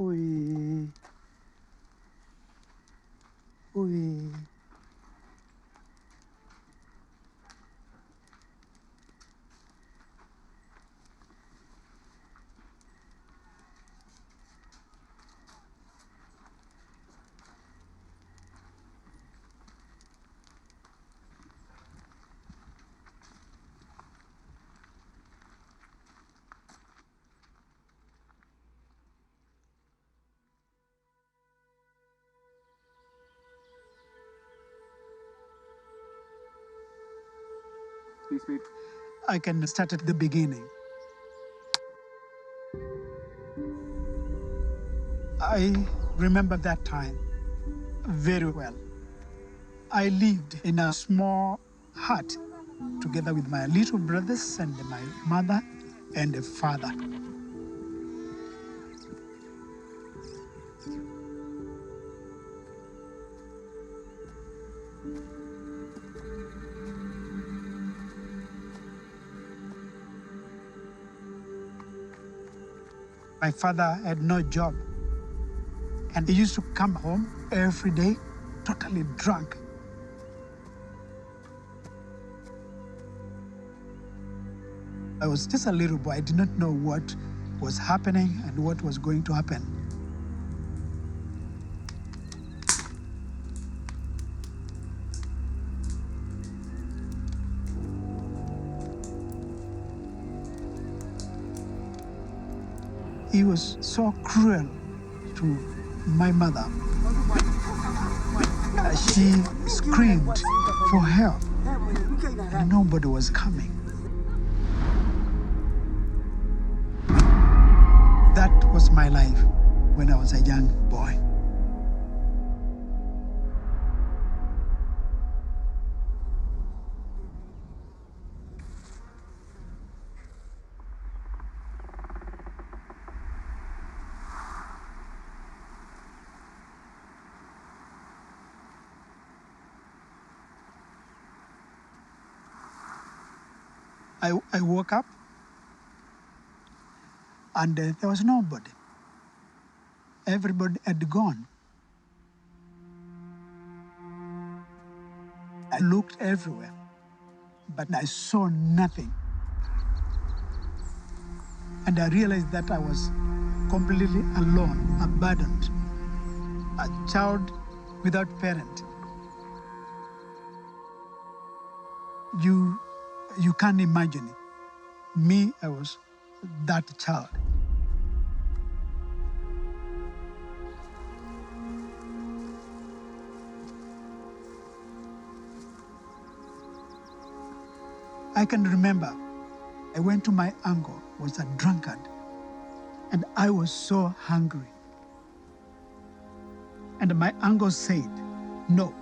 Oi. Oi. Please wait. I can start at the beginning. I remember that time very well. I lived in a small hut together with my little brothers and my mother and a father. My father had no job, and he used to come home every day totally drunk. I was just a little boy. I did not know what was happening and what was going to happen. He was so cruel to my mother. She screamed for help, and nobody was coming. That was my life when I was a young boy. I woke up, and there was nobody. Everybody had gone. I looked everywhere, but I saw nothing. And I realized that I was completely alone, abandoned, a child without parent. You can't imagine it. Me, I was that child. I can remember I went to my uncle, who was a drunkard, and I was so hungry. And my uncle said, no.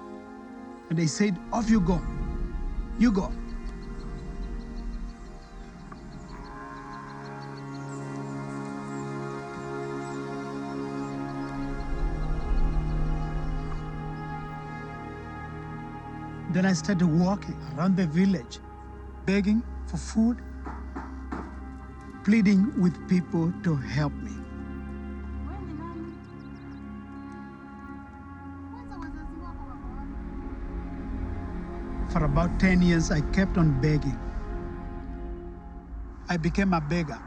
And they said, off you go. You go. Then I started walking around the village, begging for food, pleading with people to help me. For about 10 years, I kept on begging. I became a beggar,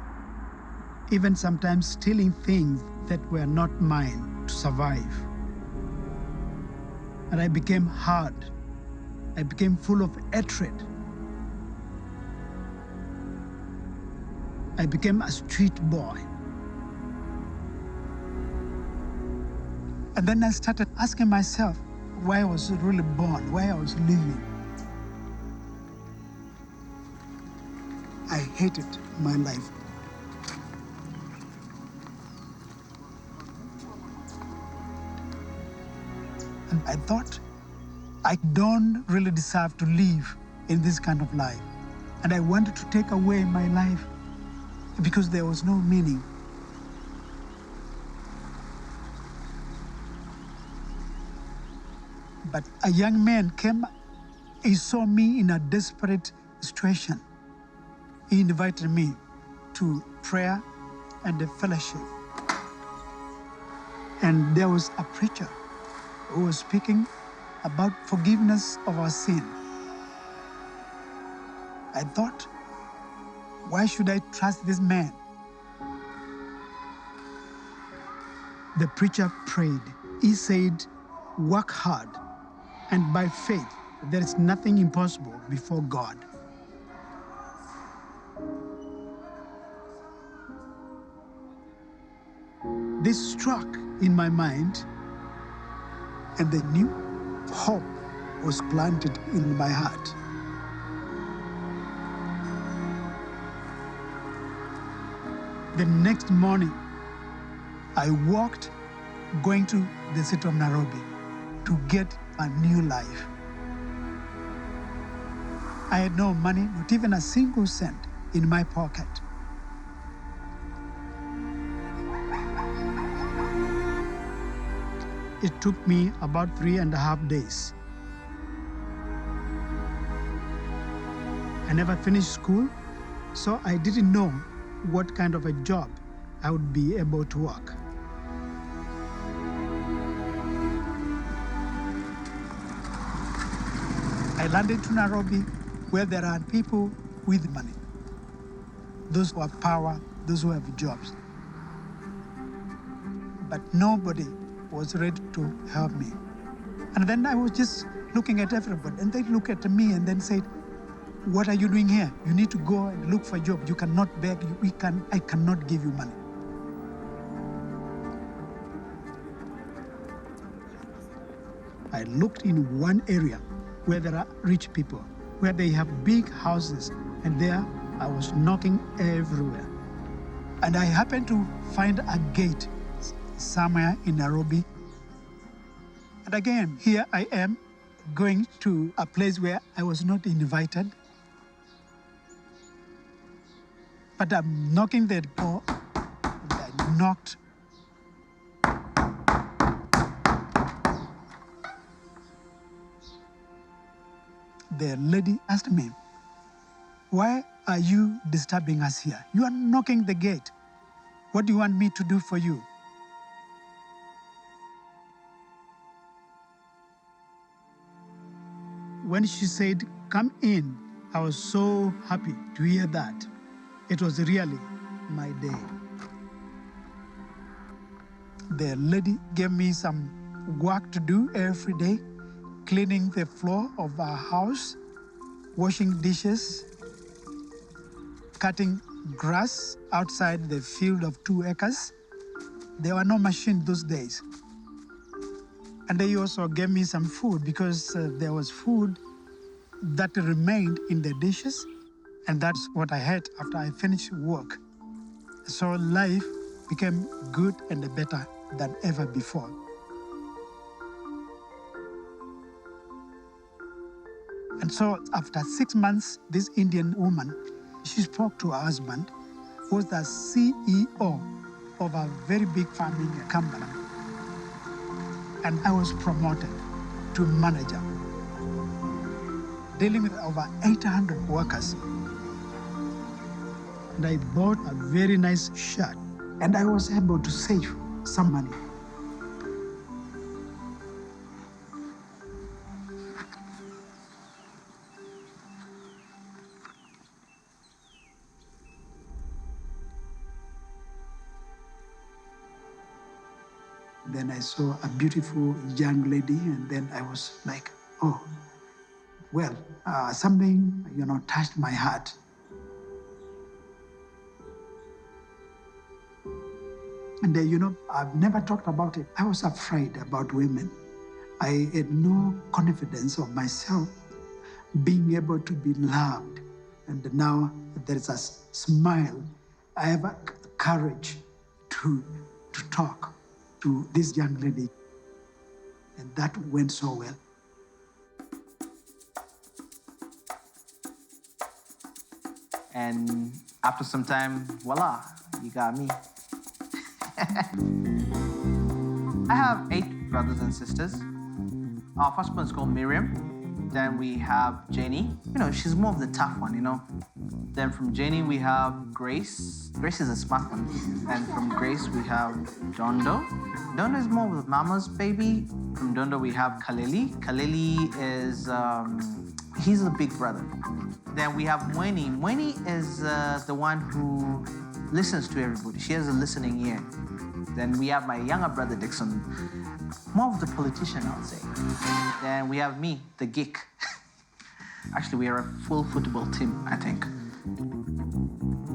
even sometimes stealing things that were not mine to survive. And I became hard. I became full of hatred. I became a street boy. And then I started asking myself why I was really born, why I was living. I hated my life. And I thought, I don't really deserve to live in this kind of life. And I wanted to take away my life because there was no meaning. But a young man came, he saw me in a desperate situation. He invited me to prayer and the fellowship. And there was a preacher who was speaking about forgiveness of our sin. I thought, why should I trust this man? The preacher prayed. He said, work hard, and by faith, there is nothing impossible before God. This struck in my mind, and the new hope was planted in my heart. The next morning, I walked going to the city of Nairobi to get a new life. I had no money, not even a single cent in my pocket. It took me about 3.5 days. I never finished school, so I didn't know what kind of a job I would be able to work. I landed to Nairobi, where there are people with money, those who have power, those who have jobs. But nobody was ready to help me. And then I was just looking at everybody, and they look at me and then said, what are you doing here? You need to go and look for a job. You cannot beg. I cannot give you money. I looked in one area where there are rich people, where they have big houses, and there I was knocking everywhere. And I happened to find a gate somewhere in Nairobi. And again, here I am going to a place where I was not invited. But I'm knocking the door, and I knocked. The lady asked me, why are you disturbing us here? You are knocking the gate. What do you want me to do for you? When she said, come in, I was so happy to hear that. It was really my day. The lady gave me some work to do every day, cleaning the floor of our house, washing dishes, cutting grass outside the field of 2 acres. There were no machines those days. And they also gave me some food because there was food that remained in the dishes, and that's what I had after I finished work. So life became good and better than ever before. And so after 6 months, this Indian woman, she spoke to her husband, who was the CEO of a very big farming company. And I was promoted to manager, dealing with over 800 workers. And I bought a very nice shirt, and I was able to save some money. Then I saw a beautiful young lady, and then I was like, oh, well, something, touched my heart. And I've never talked about it. I was afraid about women. I had no confidence of myself being able to be loved. And now there's a smile. I have a courage to talk to this young lady. And that went so well. And after some time, voila, you got me. I have 8 brothers and sisters. Our first one is called Miriam. Then we have Jenny. You know, she's more of the tough one, you know. Then from Jenny, we have Grace. Grace is a smart one. And from Grace, we have Dondo. Dondo is more of Mama's baby. From Dondo, we have Kaleli. Kaleli is, he's a big brother. Then we have Mweni. Mweni is the one who listens to everybody. She has a listening ear. Then we have my younger brother, Dixon. More of the politician, I would say. Then we have me, the geek. Actually, we are a full football team, I think.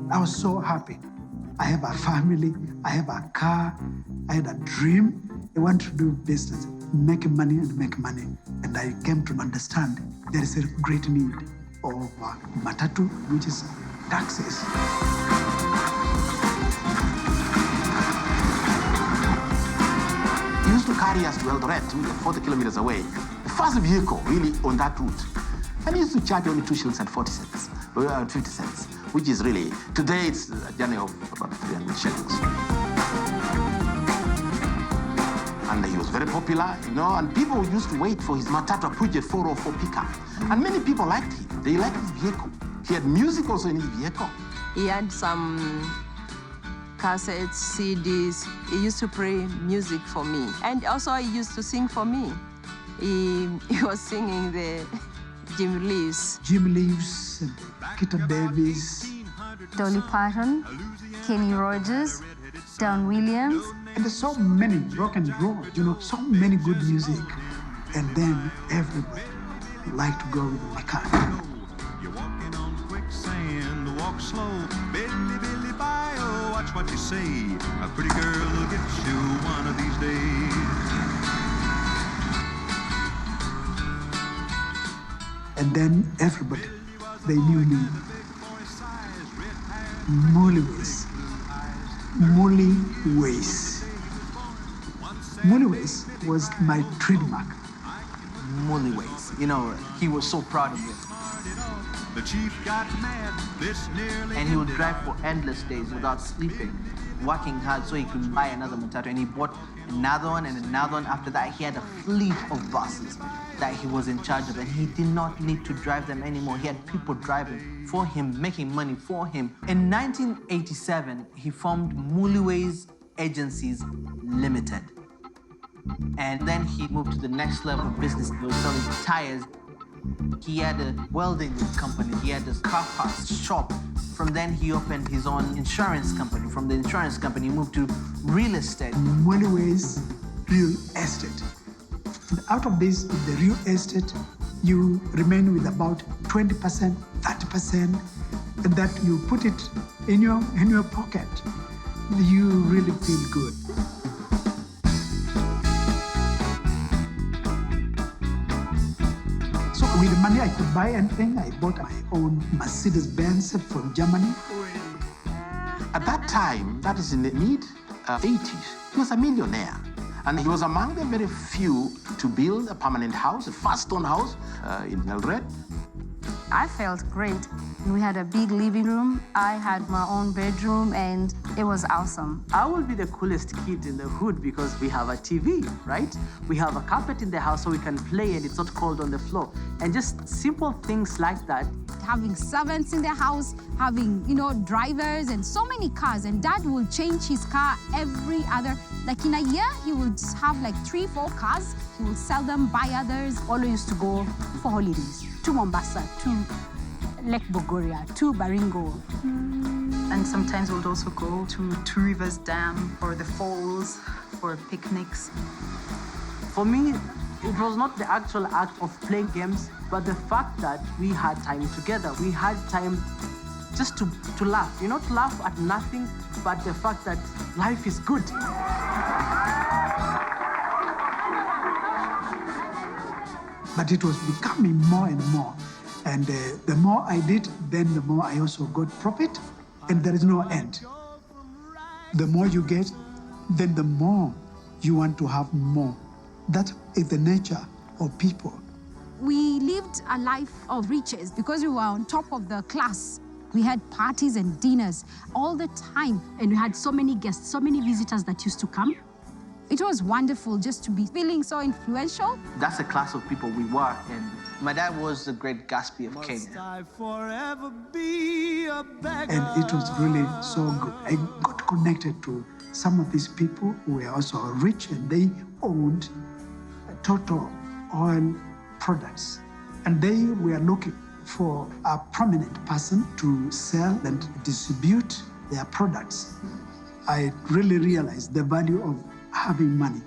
I was so happy. I have a family, I have a car, I had a dream. I want to do business, make money and make money. And I came to understand there is a great need of matatu, which is taxis. He used to carry us to Eldoret, 40 kilometers away. The first vehicle really on that route. And he used to charge only 2 shillings and 40 cents, 50 cents, which is really, today it's a journey of about 300 shillings. And he was very popular, you know, and people used to wait for his Matatu Pujet 404 pickup. And many people liked him. They liked his vehicle. He had music also in his vehicle. He had some cassettes, CDs. He used to play music for me. And also he used to sing for me. He was singing the Jim Leaves. Jim Leaves, and Kita Davis. Dolly Parton, Kenny Rogers, Don Williams. And there's so many rock and roll, you know, so many good music. And then everybody liked to go with my car. You're walking on quicksand, walk slow. Billy, Billy, bye, oh, watch what you say. A pretty girl will get you one of these days. And then everybody, they knew me. Mully Ways. Mully Ways. Mully Ways was my trademark. Mully Ways. You know, he was so proud of it. The chief got mad, this nearly. And he would drive for endless days without sleeping, working hard so he could buy another matatu. And he bought another one and another one. After that, he had a fleet of buses that he was in charge of, and he did not need to drive them anymore. He had people driving for him, making money for him. In 1987, he formed Mully Ways Agencies Limited. And then he moved to the next level of business. He was selling tires. He had a welding company. He had a car parts shop. From then, he opened his own insurance company. From the insurance company, he moved to real estate. Mully Ways Real Estate. And out of this, the real estate, you remain with about 20%, 30%, and that you put it in your pocket. You really feel good. So with the money I could buy anything, I bought my own Mercedes-Benz from Germany. At that time, that is in the mid-80s, he was a millionaire. And he was among the very few to build a permanent house, a fast stone house in Eldoret. I felt great. We had a big living room. I had my own bedroom, and it was awesome. I will be the coolest kid in the hood because we have a TV, right? We have a carpet in the house so we can play and it's not cold on the floor. And just simple things like that. Having servants in the house, having, drivers and so many cars. And Dad will change his car every other, like in a year, he would have like 3-4 cars. He would sell them, buy others. Always used to go for holidays to Mombasa, to Lake Bogoria, to Baringo. And sometimes we'll also go to Two Rivers Dam or the falls for picnics. For me, it was not the actual act of playing games, but the fact that we had time together. We had time just to laugh, to laugh at nothing, but the fact that life is good. But it was becoming more and more. And the more I did, then the more I also got profit, and there is no end. The more you get, then the more you want to have more. That is the nature of people. We lived a life of riches because we were on top of the class. We had parties and dinners all the time. And we had so many guests, so many visitors that used to come. It was wonderful just to be feeling so influential. That's the class of people we were in. My dad was the great Gatsby of Kenya. And it was really so good. I got connected to some of these people who were also rich, and they owned Total oil products. And they were looking for a prominent person to sell and distribute their products. I really realized the value of having money.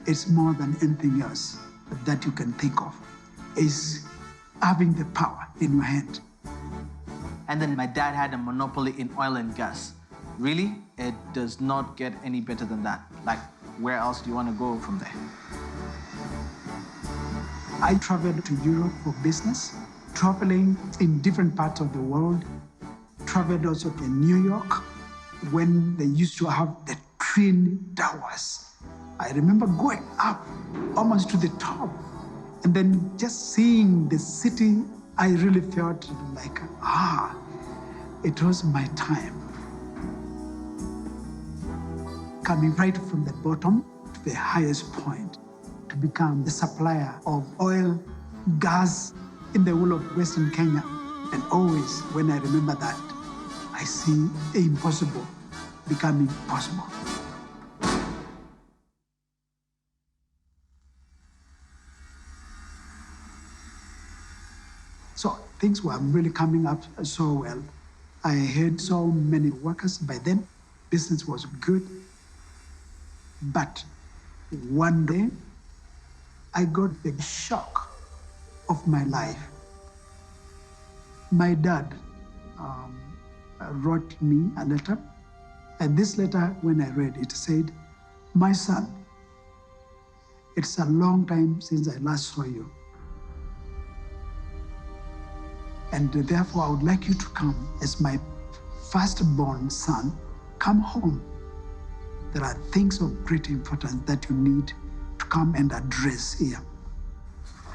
It's more than anything else that you can think of. Is having the power in your hand. And then my dad had a monopoly in oil and gas. Really, it does not get any better than that. Like, where else do you want to go from there? I traveled to Europe for business, traveling in different parts of the world. Traveled also to New York when they used to have the Twin Towers. I remember going up almost to the top, and then just seeing the city, I really felt like, it was my time. Coming right from the bottom to the highest point to become the supplier of oil, gas in the whole of Western Kenya. And always when I remember that, I see the impossible becoming possible. So things were really coming up so well. I had so many workers by then. Business was good. But one day, I got the shock of my life. My dad wrote me a letter. And this letter, when I read it, said, "My son, it's a long time since I last saw you. And therefore, I would like you to come as my firstborn son. Come home. There are things of great importance that you need to come and address here."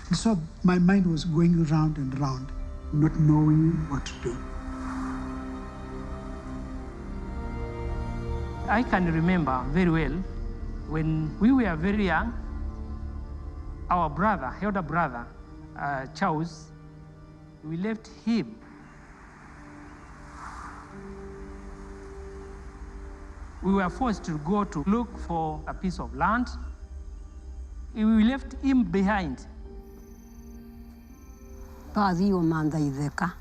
And so my mind was going round and round, not knowing what to do. I can remember very well when we were very young, our brother, elder brother, Charles, we left him. We were forced to go to look for a piece of land. We left him behind. Pazi o manda ideka.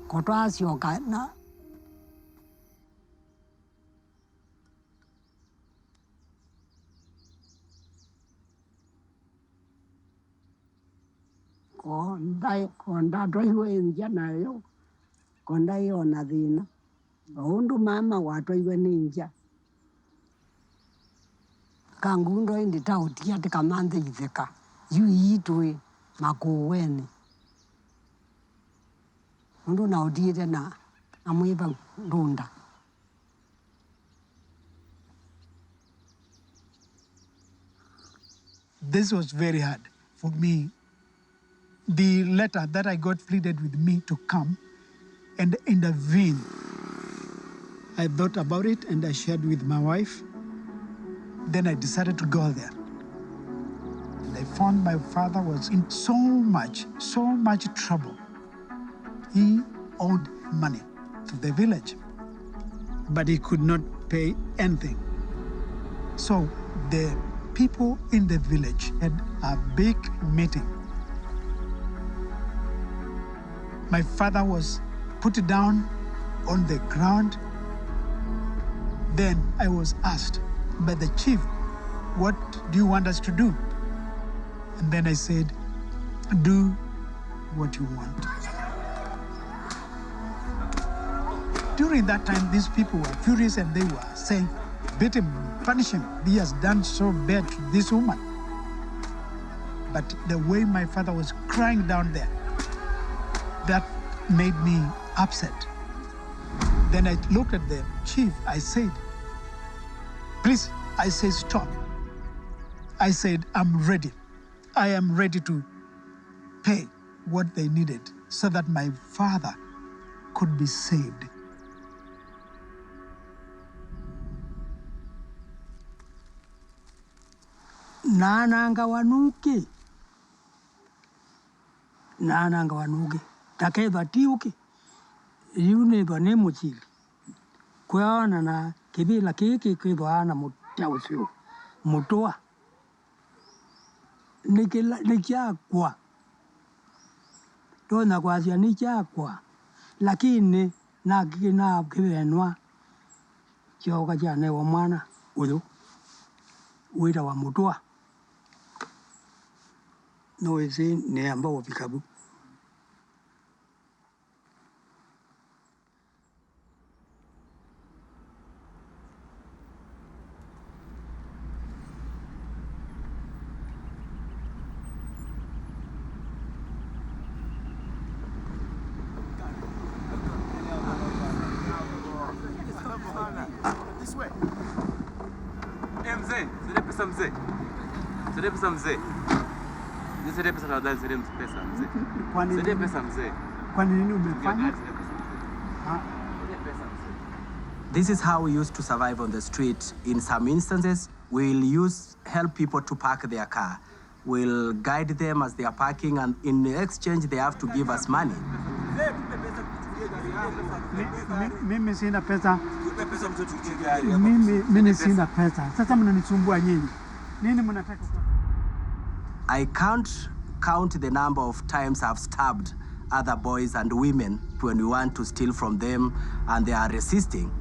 Kotwas yoga na. Konda doi enja na yo. Konda yo na dina. Undu mama watu iwe ninja. Kangundo indi tautia te kamande ideka. Yu itwe makuweni. Undu na udire na amwiba ndunda. This was very hard for me. The letter that I got pleaded with me to come and intervene. I thought about it and I shared with my wife. Then I decided to go there. And I found my father was in so much trouble. He owed money to the village, but he could not pay anything. So the people in the village had a big meeting. My father was put down on the ground. Then I was asked by the chief, "What do you want us to do?" And then I said, "Do what you want." During that time, these people were furious and they were saying, "Beat him, punish him. He has done so bad to this woman." But the way my father was crying down there, that made me upset. Then I looked at the chief. I said, "Please," I said, "stop." I said, "I'm ready. I am ready to pay what they needed so that my father could be saved." nananga wanuki takethwa tiuki riu nithwa ni muchili kweona na kithila kiki kwithwa na mutia ucio mutua nikiakwa tona kwacia nikiakwa lakini na kivenwa kioka kyanewa mwana uyu wira wa mutua no isi ni amba ufikabu mzee, zile pesa mzee. Zile pesa mzee. Zile pesa na dai zile pesa mzee. Zile pesa mzee. Kwa nini umefanya? This is how we used to survive on the street. In some instances, we'll help people to park their car. We'll guide them as they are parking, and in exchange, they have to give us money. Mimi sina pesa. Mimi sina pesa. Sasa mnanisumbua nyinyi. Nini mnataka? I can't count the number of times I've stabbed other boys and women when we want to steal from them and they are resisting.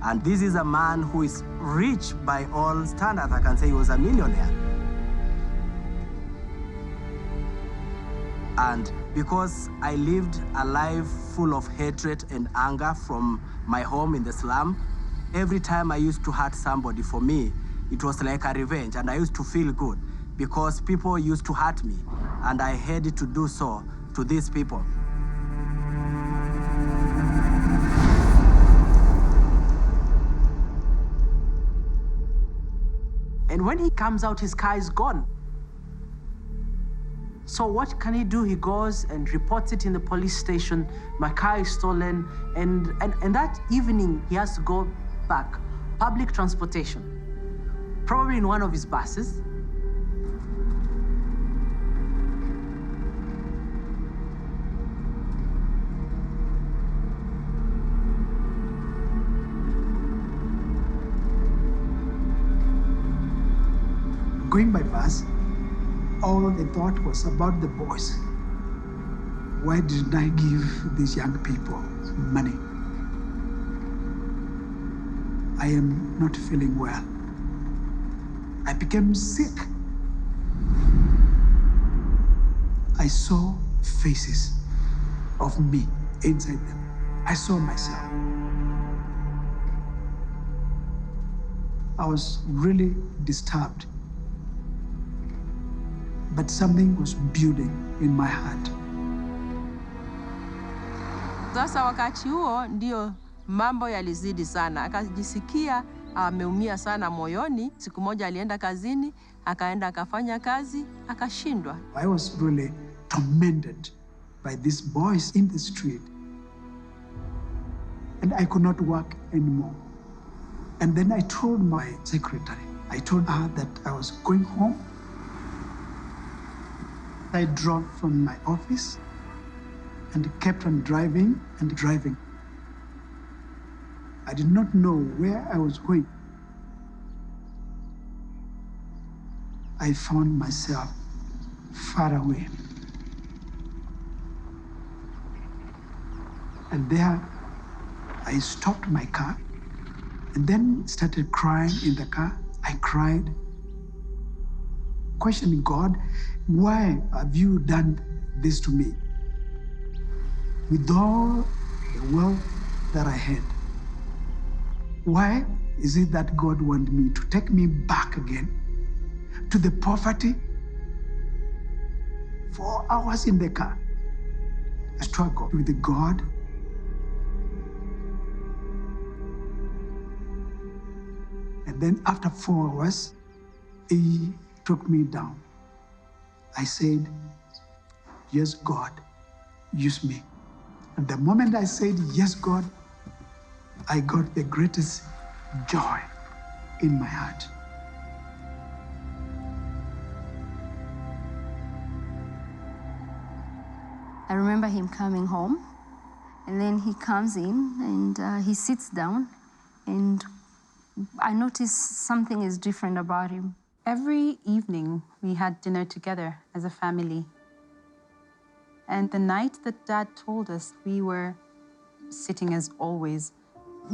And this is a man who is rich by all standards. I can say he was a millionaire. And because I lived a life full of hatred and anger from my home in the slum, every time I used to hurt somebody, for me, it was like a revenge, and I used to feel good because people used to hurt me, and I had to do so to these people. And when he comes out, his car is gone. So what can he do? He goes and reports it in the police station. My car is stolen. And that evening, he has to go back. Public transportation. Probably in one of his buses. Going by bus, all the thought was about the boys. Why didn't I give these young people money? I am not feeling well. I became sick. I saw faces of me inside them. I saw myself. I was really disturbed. But something was building in my heart. Sasa wakati huo ndio mambo yalizidi sana. Akajisikia ameumia sana moyoni. Siku moja alienda kazini, akaenda akafanya kazi, akashindwa. I was really tormented by these boys in the street. And I could not work anymore. And then I told my secretary, I told her that I was going home. I drove from my office and kept on driving and driving. I did not know where I was going. I found myself far away. And there, I stopped my car and then started crying in the car. I cried, questioning God, why have you done this to me? With all the wealth that I had, why is it that God wanted me to take me back again to the poverty? 4 hours in the car, I struggled with God. And then after 4 hours, He took me down. I said, yes, God, use me. And the moment I said, yes, God, I got the greatest joy in my heart. I remember him coming home, and then he comes in and he sits down, and I noticed something is different about him. Every evening, we had dinner together as a family. And the night that Dad told us, we were sitting as always.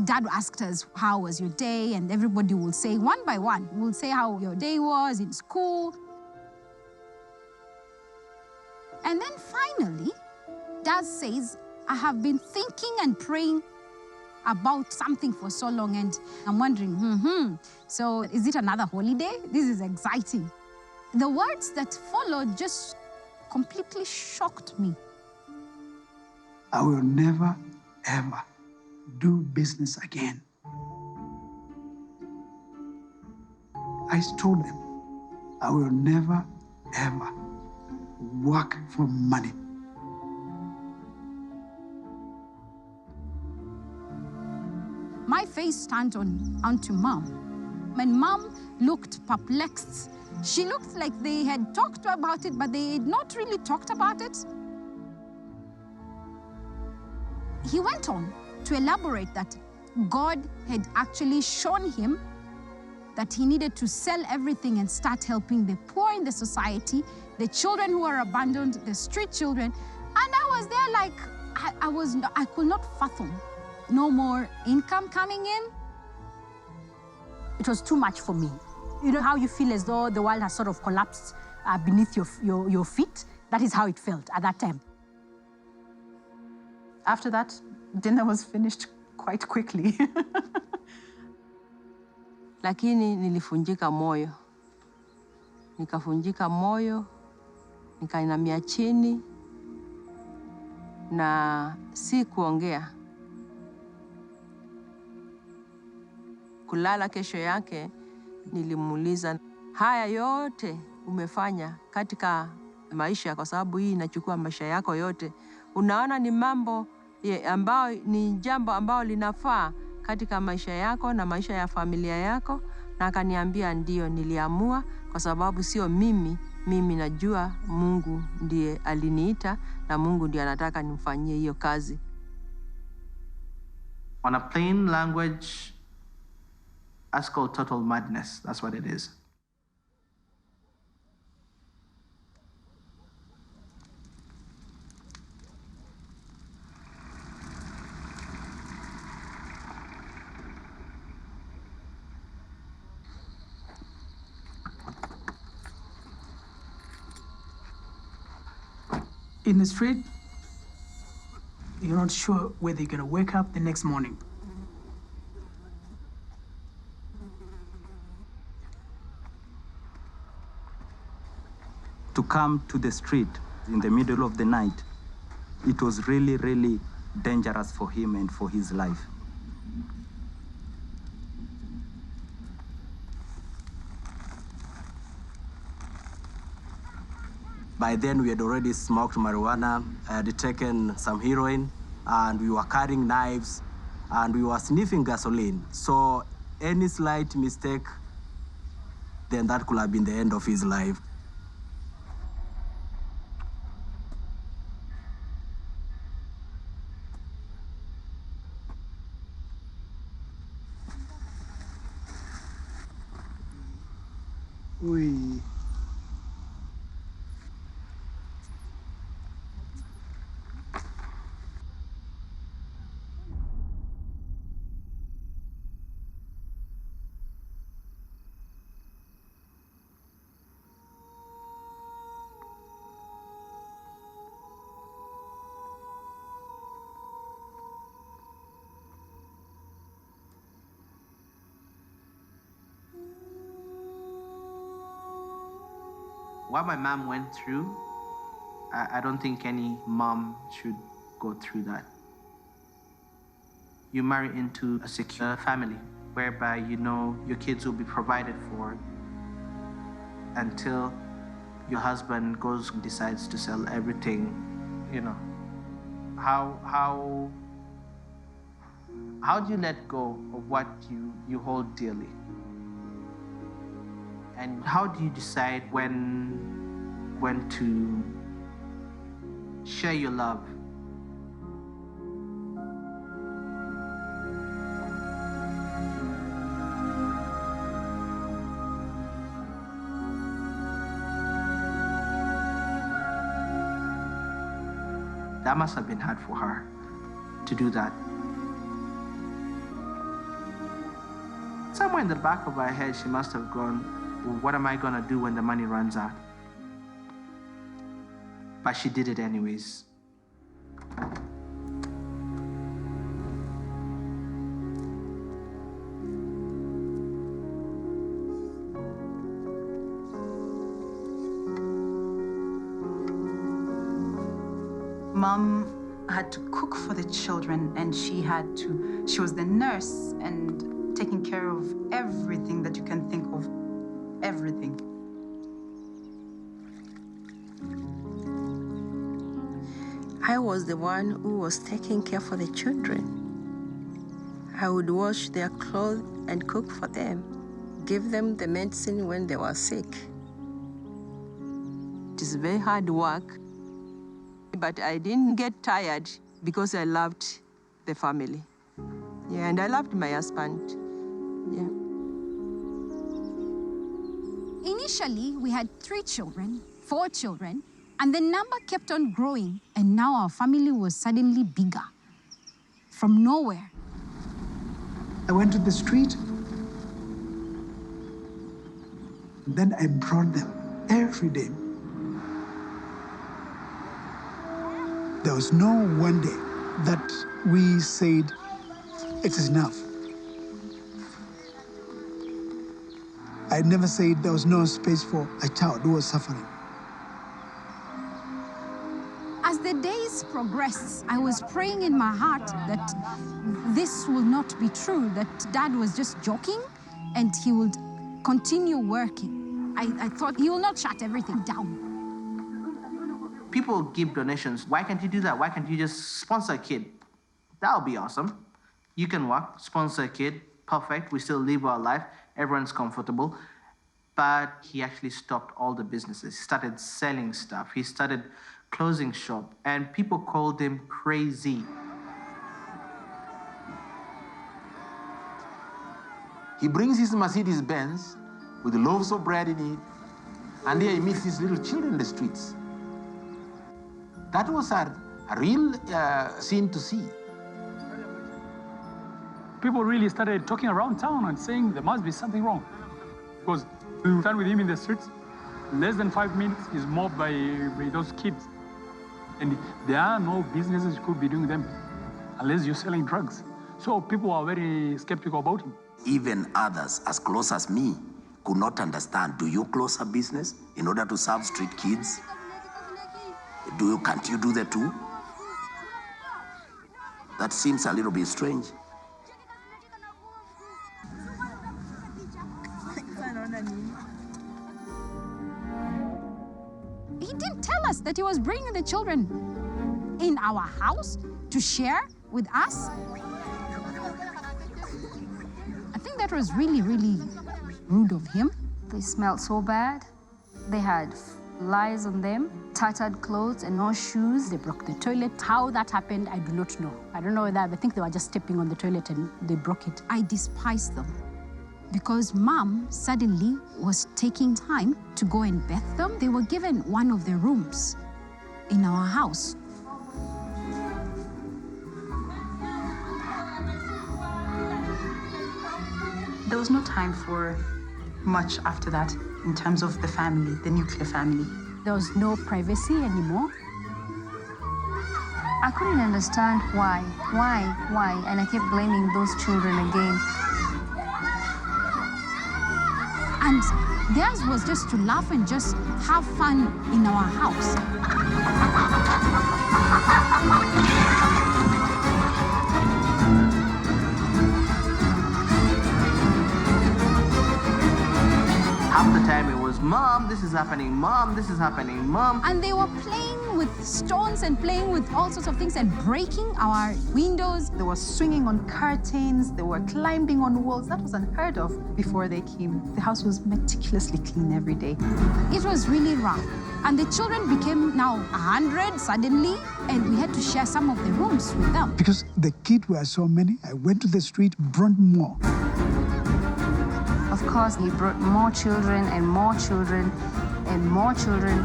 Dad asked us, how was your day? And everybody will say, one by one, will say how your day was in school. And then finally, Dad says, I have been thinking and praying about something for so long, and I'm wondering, so is it another holiday? This is exciting. The words that followed just completely shocked me. I will never, ever do business again. I told them, I will never, ever work for money. My face turned onto Mom. And Mom looked perplexed. She looked like they had talked about it, but they had not really talked about it. He went on to elaborate that God had actually shown him that he needed to sell everything and start helping the poor in the society, the children who are abandoned, the street children. And I was there like, I could not fathom. No more income coming in. It was too much for me. You know how you feel as though the world has sort of collapsed beneath your feet? That is how it felt at that time. After that, dinner was finished quite quickly. Lakini nilifunjika moyo. Nikafunjika moyo, nikainamia chini na si kuongea. Kulala kesho yake nilimuuliza, haya yote umefanya katika maisha kwa sababu hii inachukua maisha yako yote. Unaona ni mambo ambao ni jambo ambao linafaa katika maisha yako na maisha ya familia yako? Na akaniambia ndio, niliamua kwa sababu sio mimi najua Mungu ndiye aliniita na Mungu ndiye anataka nimfanyie hiyo kazi. On a plain language, that's called total madness. That's what it is. In the street, you're not sure whether you're gonna wake up the next morning. To come to the street in the middle of the night, it was really, really dangerous for him and for his life. By then, we had already smoked marijuana, I had taken some heroin, and we were carrying knives, and we were sniffing gasoline. So any slight mistake, then that could have been the end of his life. What my mom went through, I don't think any mom should go through that. You marry into a secure family whereby you know your kids will be provided for until your husband goes and decides to sell everything, you know. How do you let go of what you hold dearly? And how do you decide when to Share your love. That must have been hard for her to do that. Somewhere in the back of her head, she must have gone, well, what am I gonna do when the money runs out? But she did it anyways. Mom had to cook for the children, and she was the nurse and taking care of everything that you can think of, everything. I was the one who was taking care for the children. I would wash their clothes and cook for them, give them the medicine when they were sick. It is very hard work, but I didn't get tired because I loved the family. Yeah, and I loved my husband. Yeah. Initially, we had 3 children, 4 children, and the number kept on growing, and now our family was suddenly bigger. From nowhere. I went to the street, then I brought them every day. There was no one day that we said, it is enough. I never said there was no space for a child who was suffering. As the days progressed, I was praying in my heart that this will not be true, that Dad was just joking and he would continue working. I thought he will not shut everything down. People give donations. Why can't you do that? Why can't you just sponsor a kid? That would be awesome. You can work, sponsor a kid, perfect. We still live our life. Everyone's comfortable. But he actually stopped all the businesses. He started selling stuff. He started closing shop, and people called him crazy. He brings his Mercedes Benz with loaves of bread in it, and there he meets these little children in the streets. That was a real scene to see. People really started talking around town and saying there must be something wrong. Because we stand with him in the streets, less than 5 minutes, he's mobbed by those kids. And there are no businesses you could be doing them unless you're selling drugs. So people are very skeptical about him. Even others as close as me could not understand. Do you close a business in order to serve street kids? Can't you do that too? That seems a little bit strange. He didn't tell us that he was bringing the children in our house to share with us. I think that was really, really rude of him. They smelled so bad. They had lies on them, tattered clothes and no shoes. They broke the toilet. How that happened, I do not know. I don't know whether, I think they were just stepping on the toilet and they broke it. I despised them because Mom suddenly was taking time to go and bath them. They were given one of the rooms in our house. There was no time for much after that in terms of the family, the nuclear family. There was no privacy anymore. I couldn't understand why, and I kept blaming those children again. And theirs was just to laugh and just have fun in our house. Half the time it was, Mom, this is happening, Mom, this is happening, Mom. And they were playing with stones and playing with all sorts of things and breaking our windows. They were swinging on curtains, they were climbing on walls. That was unheard of before they came. The house was meticulously clean every day. It was really rough. And the children became now 100 suddenly, and we had to share some of the rooms with them. Because the kids were so many, I went to the street, brought more. Of course, he brought more children and more children and more children.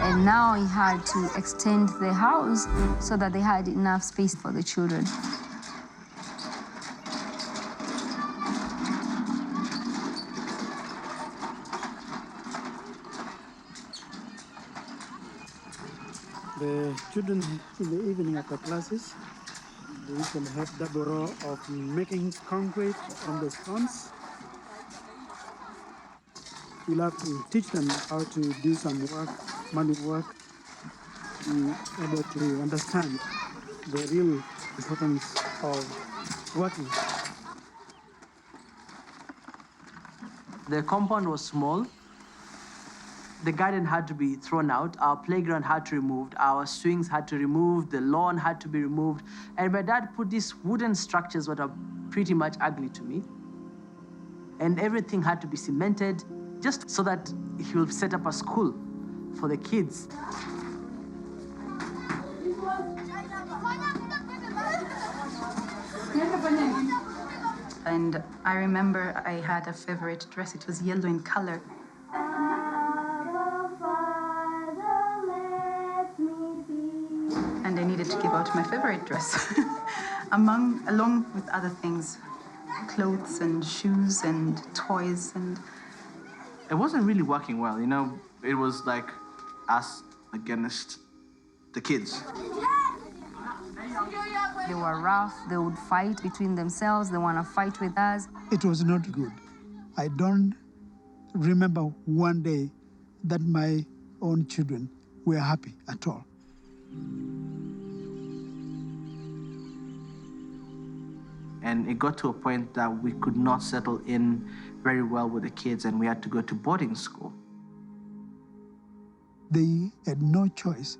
And now he had to extend the house so that they had enough space for the children. The children in the evening after classes, they usually have double row of making concrete from the stones. We'll have to teach them how to do some work, manual work, be able to understand the real importance of working. The compound was small. The garden had to be thrown out. Our playground had to be removed. Our swings had to be removed. The lawn had to be removed. And my dad put these wooden structures that are pretty much ugly to me. And everything had to be cemented just so that he will set up a school for the kids. And I remember I had a favorite dress. It was yellow in color. And I needed to give out my favorite dress, along with other things, clothes and shoes and toys. And it wasn't really working well, you know. It was like us against the kids. They were rough, they would fight between themselves, they want to fight with us. It was not good. I don't remember one day that my own children were happy at all. And it got to a point that we could not settle in very well with the kids, and we had to go to boarding school. They had no choice.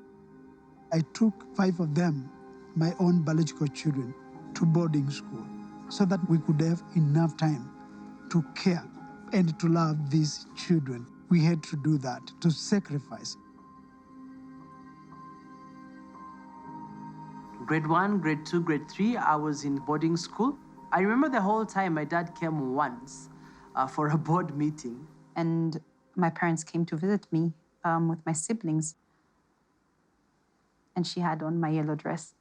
I took 5 of them, my own biological children, to boarding school so that we could have enough time to care and to love these children. We had to do that, to sacrifice. Grade 1, grade 2, grade 3, I was in boarding school. I remember the whole time my dad came once for a board meeting. And my parents came to visit me with my siblings. And she had on my yellow dress.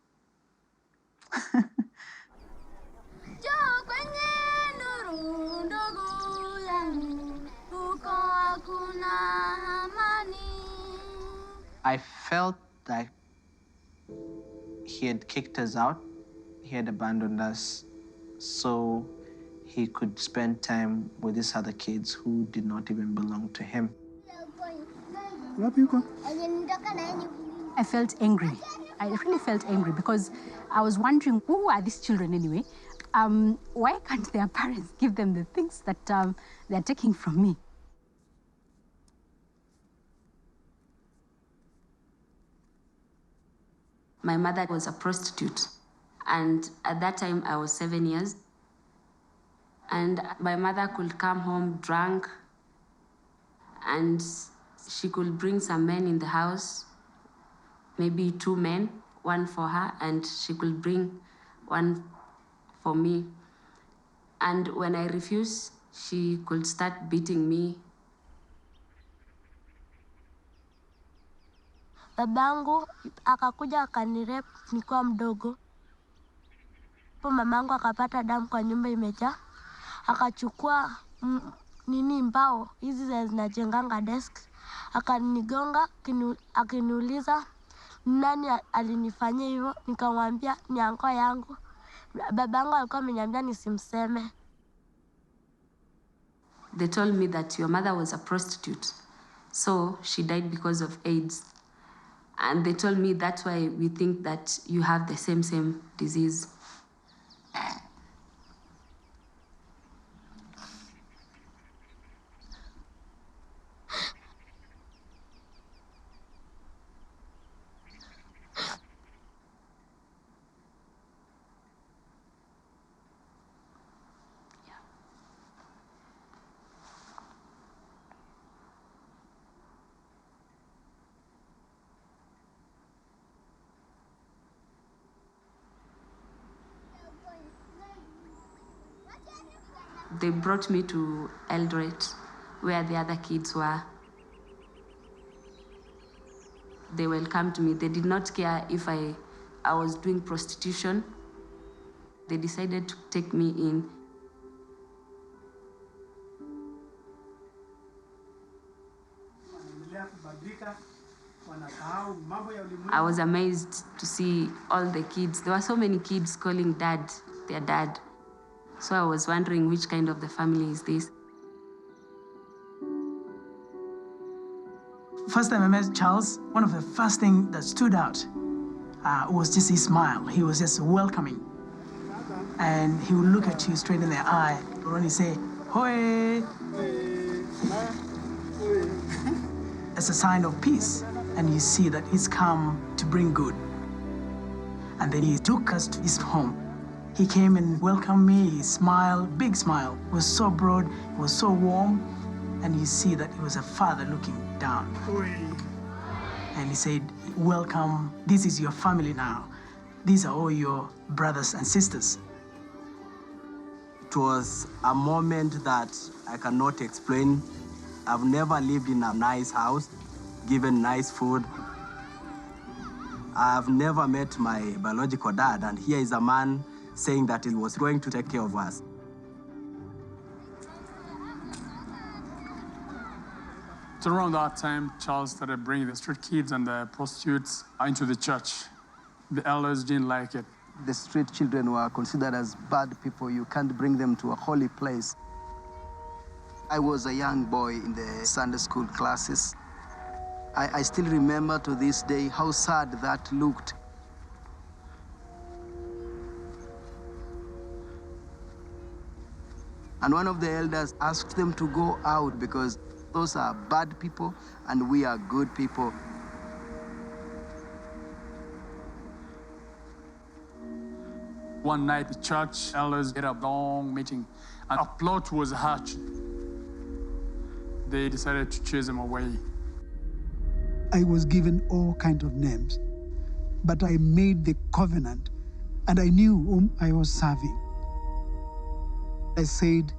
I felt like he had kicked us out. He had abandoned us so he could spend time with these other kids who did not even belong to him. I felt angry. I really felt angry because I was wondering, who are these children anyway? Why can't their parents give them the things that they're taking from me? My mother was a prostitute, and at that time I was 7 years. And my mother could come home drunk, and she could bring some men in the house, maybe 2 men, 1 for her, and she could bring 1 for me. And when I refused, she could start beating me. Babangu akakuja akanirep nikiwa mdogo. Po mamangu akapata damu kwa nyumba imejaa. Akachukua mbao hizi zinajenganga desk. Akanigonga akiniuliza nani alinifanyia hivyo, nikamwambia ni anko yangu. Babangu alikuwa ameniambia nisimseme. They told me that your mother was a prostitute, so she died because of AIDS. And they told me that's why we think that you have the same disease. They brought me to Eldoret, where the other kids were. They welcomed me. They did not care if I was doing prostitution. They decided to take me in. I was amazed to see all the kids. There were so many kids calling dad, their dad. So I was wondering which kind of the family is this. First time I met Charles, one of the first things that stood out was just his smile. He was just welcoming. And he would look at you straight in the eye and only say, "Hoi." It's a sign of peace. And you see that he's come to bring good. And then he took us to his home. He came and welcomed me, he smiled, big smile. It was so broad, it was so warm. And you see that he was a father looking down. And he said, "Welcome, this is your family now. These are all your brothers and sisters." It was a moment that I cannot explain. I've never lived in a nice house, given nice food. I've never met my biological dad, and here is a man saying that he was going to take care of us. So around that time, Charles started bringing the street kids and the prostitutes into the church. The elders didn't like it. The street children were considered as bad people. You can't bring them to a holy place. I was a young boy in the Sunday school classes. I still remember to this day how sad that looked. And one of the elders asked them to go out because those are bad people and we are good people. One night, the church elders had a long meeting, and a plot was hatched. They decided to chase him away. I was given all kinds of names, but I made the covenant, and I knew whom I was serving. I said,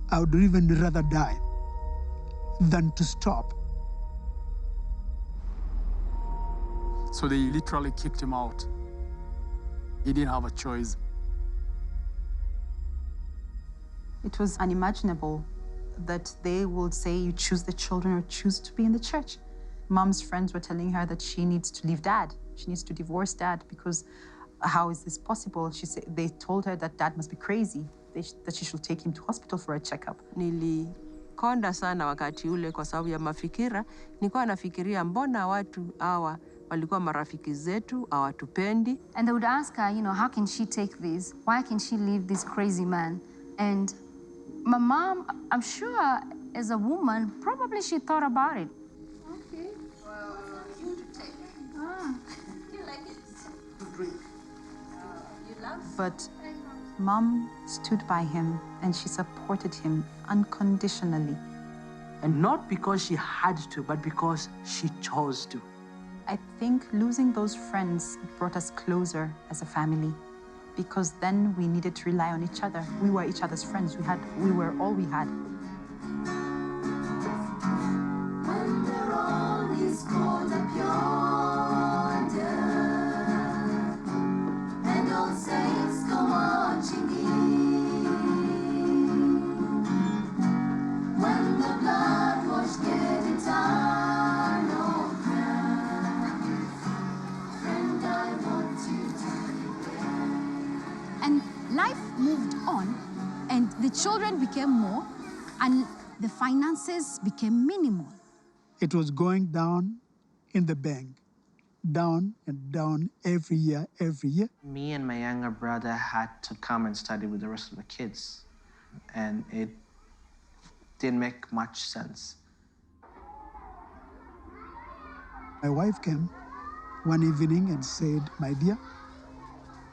I would even rather die than to stop. So they literally kicked him out. He didn't have a choice. It was unimaginable that they would say you choose the children or choose to be in the church. Mom's friends were telling her that she needs to leave dad. She needs to divorce dad because how is this possible? They told her that dad must be crazy, that she should take him to hospital for a checkup. Nilikonda sana wakati ule kwa sababu ya mafikira. Nilikuwa nafikiria mbona watu hawa walikuwa marafiki zetu, hawatupendi. And they would ask her, how can she take this? Why can she leave this crazy man? And my mom, I'm sure as a woman, probably she thought about it. Okay. You take. You like it? To drink. You love? But Mom stood by him and she supported him unconditionally. And not because she had to, but because she chose to. I think losing those friends brought us closer as a family because then we needed to rely on each other. We were each other's friends. We were all we had. When the road is cold up yonder, and old saints go marching in, when the blood was getting tired, old friend, I want you to be there. And life moved on, and the children became more, and the finances became minimal. It was going down in the bank, down and down every year, every year. Me and my younger brother had to come and study with the rest of the kids, and it didn't make much sense. My wife came one evening and said, "My dear,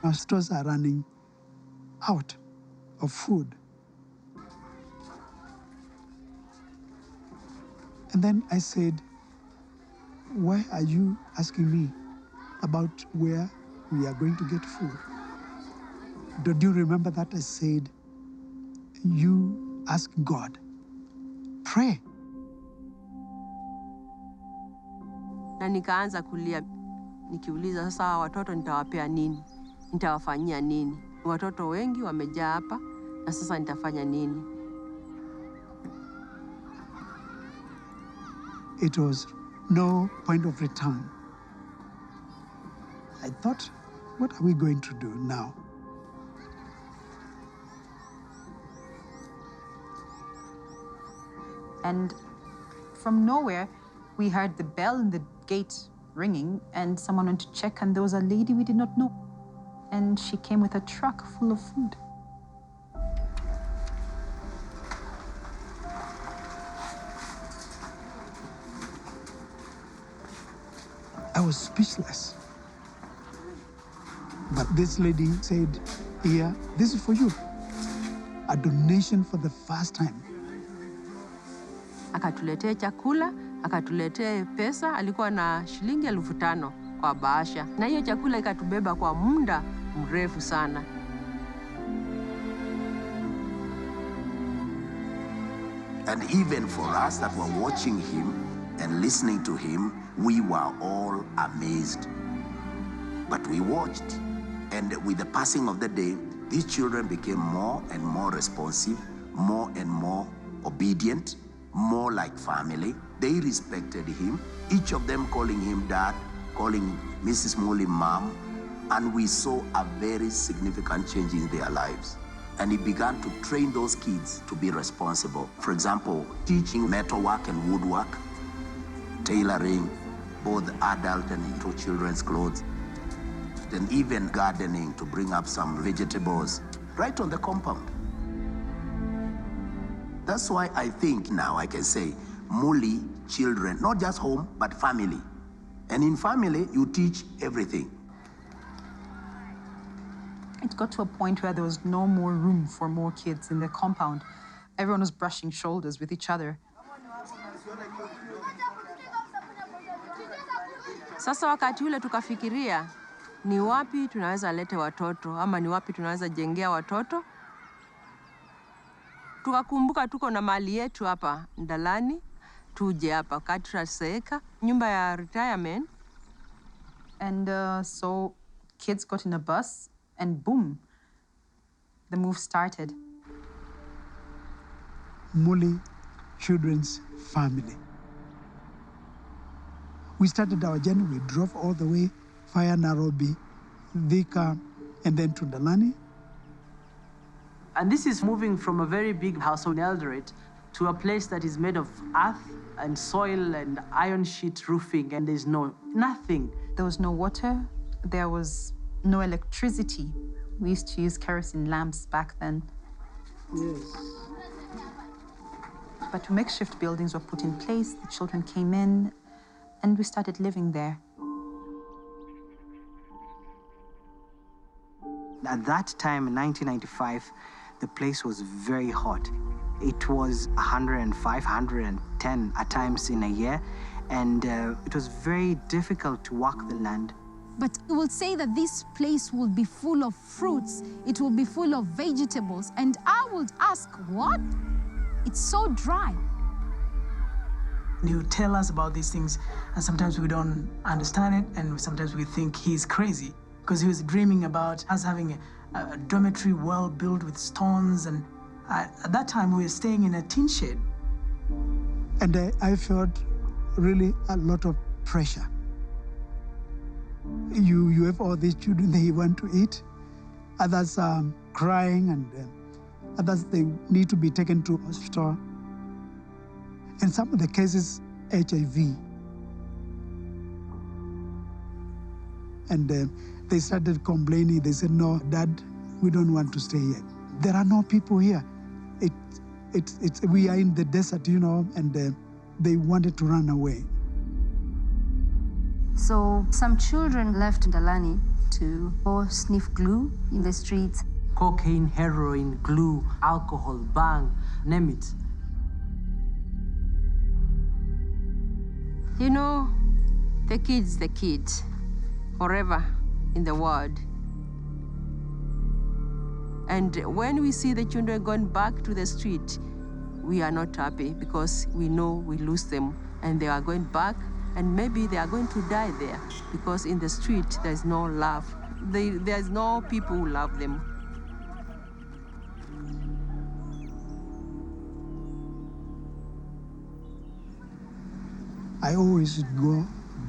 our stores are running out of food." And then I said, "Why are you asking me about where we are going to get food? Don't you remember that I said, you ask God, pray. Na nikaanza kulia nikiuliza sasa hawa watoto nitawapea nini? Nitawafanyia nini? Watoto wengi wamejaa hapa na sasa nitafanya nini? It was no point of return. I thought, what are we going to do now? And from nowhere, we heard the bell in the gate ringing, and someone went to check, and there was a lady we did not know. And she came with a truck full of food. I was speechless. But this lady said, here, this is for you. A donation for the first time. Akatuletea chakula, akatuletea pesa, alikuwa na shilingi 5,000 kwa bahasha. Na hiyo chakula ikatubeba kwa muda mrefu sana. And even for us that were watching him and listening to him, we were all amazed. But we watched, and with the passing of the day, these children became more and more responsive, more and more obedient, more like family. They respected him, each of them calling him dad, calling Mrs. Mulli mom, and we saw a very significant change in their lives. And he began to train those kids to be responsible. For example, teaching metalwork and woodwork, tailoring, both adult and children's clothes, and even gardening to bring up some vegetables right on the compound. That's why I think now I can say Mulli children, not just home, but family. And in family, you teach everything. It got to a point where there was no more room for more kids in the compound. Everyone was brushing shoulders with each other. Sasa wakati ule tukafikiria, ni wapi tunaweza lete watoto, ama ni wapi tunaweza jengea watoto. Tukakumbuka tuko na mali yetu hapa Ndalani, tuje hapa Katraseka, nyumba ya retirement. And so kids got in a bus, and boom, the move started. Mulli Children's Family. We started our journey, we drove all the way via Nairobi, Thika, and then to Ndalani. And this is moving from a very big house on Eldoret to a place that is made of earth and soil and iron sheet roofing, and there's nothing. There was no water, there was no electricity. We used to use kerosene lamps back then. Yes. But makeshift buildings were put in place, the children came in, and we started living there. At that time, in 1995, the place was very hot. It was 105, 110 at times in a year, and it was very difficult to work the land. But it will say that this place will be full of fruits, it will be full of vegetables, and I would ask, what? It's so dry. He would tell us about these things, and sometimes we don't understand it, and sometimes we think he's crazy, because he was dreaming about us having a dormitory well built with stones, and at that time we were staying in a tin shed. And I felt really a lot of pressure. You have all these children, they want to eat. Others are crying, and others, they need to be taken to hospital. In some of the cases, HIV. And they started complaining. They said, no, Dad, we don't want to stay here. There are no people here. We are in the desert, you know, and they wanted to run away. So some children left Ndalani to go sniff glue in the streets. Cocaine, heroin, glue, alcohol, bang, name it. You know, the kid's the kid, forever in the world. And when we see the children going back to the street, we are not happy because we know we lose them and they are going back and maybe they are going to die there because in the street there's no love. There's no people who love them. I always go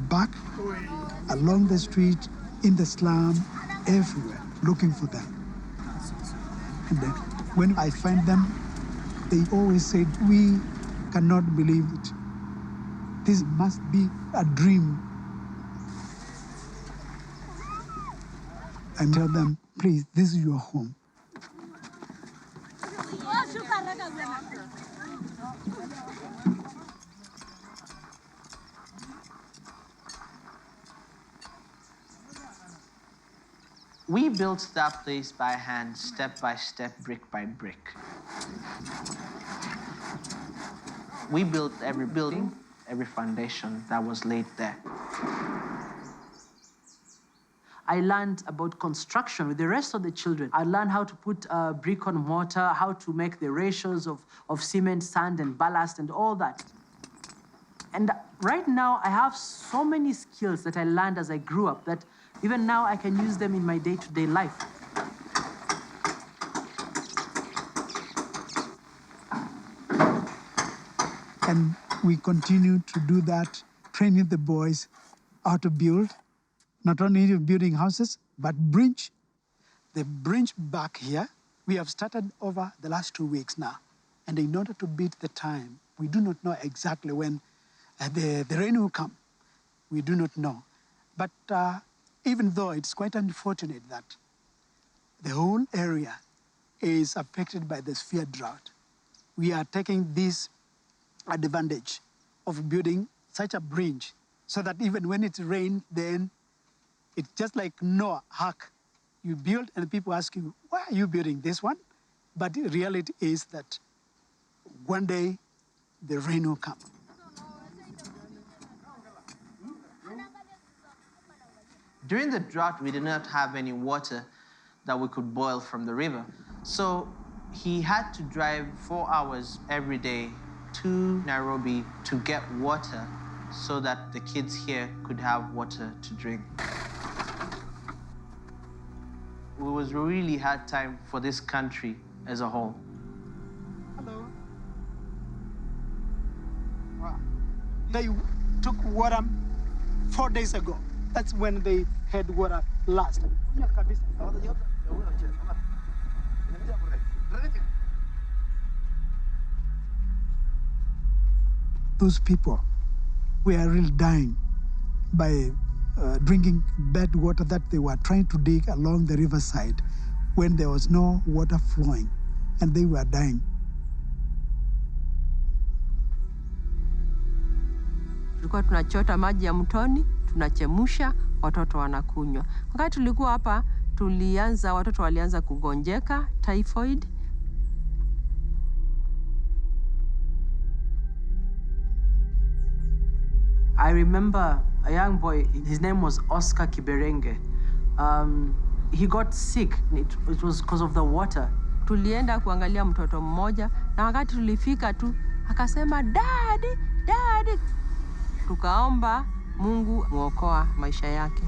back along the street, in the slum, everywhere, looking for them. And then when I find them, they always said, "We cannot believe it. This must be a dream." I tell them, "Please, this is your home." We built that place by hand, step by step, brick by brick. We built every building, every foundation that was laid there. I learned about construction with the rest of the children. I learned how to put brick on mortar, how to make the ratios of cement, sand, and ballast, and all that. And right now, I have so many skills that I learned as I grew up that even now I can use them in my day-to-day life. And we continue to do that, training the boys how to build, not only building houses, but bridge. The bridge back here, we have started over the last 2 weeks now. And in order to beat the time, we do not know exactly when the rain will come. We do not know. But even though it's quite unfortunate that the whole area is affected by the severe drought, we are taking this advantage of building such a bridge so that even when it rains, then it's just like Noah Ark. You build and people ask you, why are you building this one? But the reality is that one day the rain will come. During the drought, we did not have any water that we could boil from the river. So he had to drive 4 hours every day to Nairobi to get water so that the kids here could have water to drink. It was a really hard time for this country as a whole. Hello. Wow. They took water 4 days ago. That's when they had water last. Those people were really dying by drinking bad water that they were trying to dig along the riverside when there was no water flowing, and they were dying. Tulikuwa tunachota maji ya mtoni, tunachemsha, watoto wanakunywa. Wakati tulikuwa hapa, watoto walianza kugonjeka, typhoid. I remember a young boy, his name was Oscar Kiberenge. He got sick. It was because of the water. Tulienda kuangalia mtoto mmoja, na wakati tulifika tu, akasema, "Daddy, Daddy." Tukaomba Mungu muokoa maisha yake.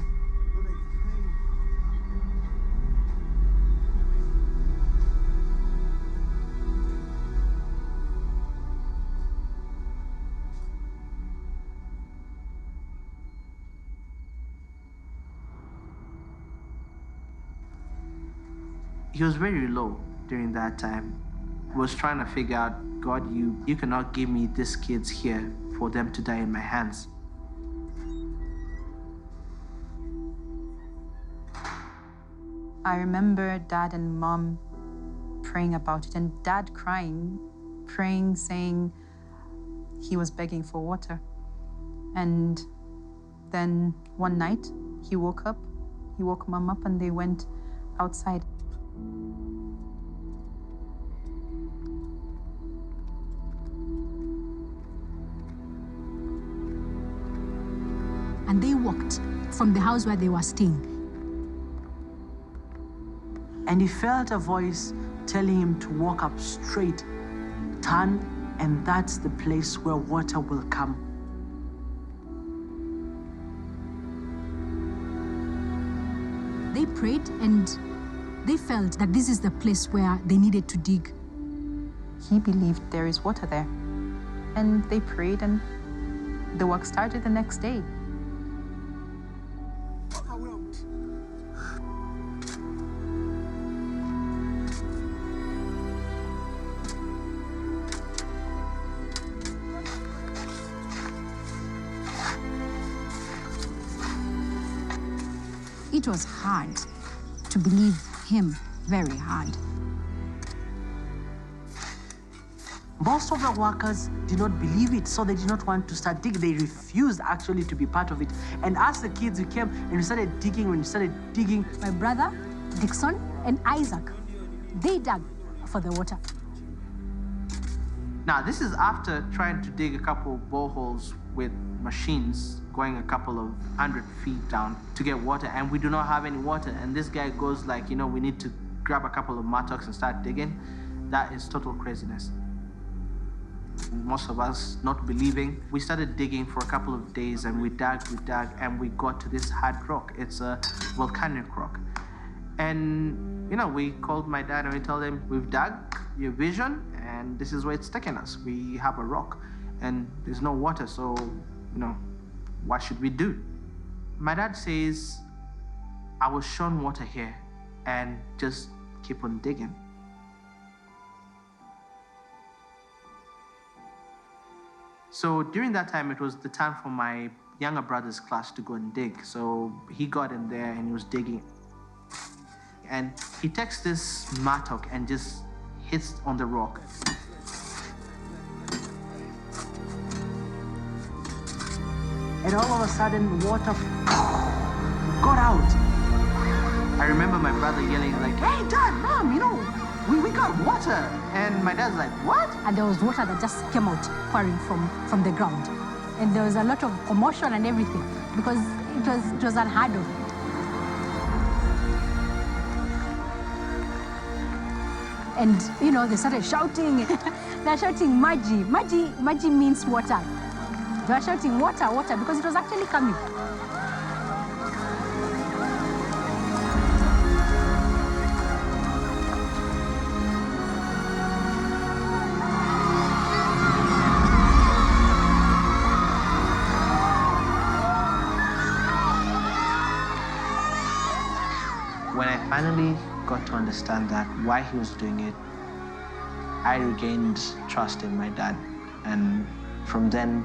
He was very low during that time. He was trying to figure out, God, you cannot give me these kids here for them to die in my hands. I remember Dad and Mom praying about it, and Dad crying, praying, saying he was begging for water. And then one night, he woke Mom up, and they went outside. And they walked from the house where they were staying. And he felt a voice telling him to walk up straight, turn, and that's the place where water will come. They prayed and they felt that this is the place where they needed to dig. He believed there is water there. And they prayed, and the work started the next day. It was hard to believe him, very hard. Most of the workers did not believe it, so they did not want to start digging. They refused actually to be part of it. And as the kids, we came and we started digging. When we started digging, my brother, Dixon, and Isaac, they dug for the water. Now, this is after trying to dig a couple of boreholes with machines going a couple of 100 feet down to get water, and we do not have any water. And this guy goes like, you know, we need to grab a couple of mattocks and start digging. That is total craziness. Most of us not believing. We started digging for a couple of days, and we dug, and we got to this hard rock. It's a volcanic rock. And, you know, we called my dad and we told him, we've dug your vision, and this is where it's taking us. We have a rock, and there's no water, so, you know, what should we do? My dad says, I was shown water here, and just keep on digging. So during that time, it was the time for my younger brother's class to go and dig. So he got in there and he was digging. And he takes this mattock and just hits on the rock. And all of a sudden, water got out. I remember my brother yelling like, hey, Dad, Mom, you know, we got water. And my dad's like, what? And there was water that just came out pouring from the ground. And there was a lot of commotion and everything because it was unheard of. And, you know, they started shouting. They're shouting, Maji. Maji means water. They were shouting, water, water, because it was actually coming. When I finally got to understand that why he was doing it, I regained trust in my dad. And from then,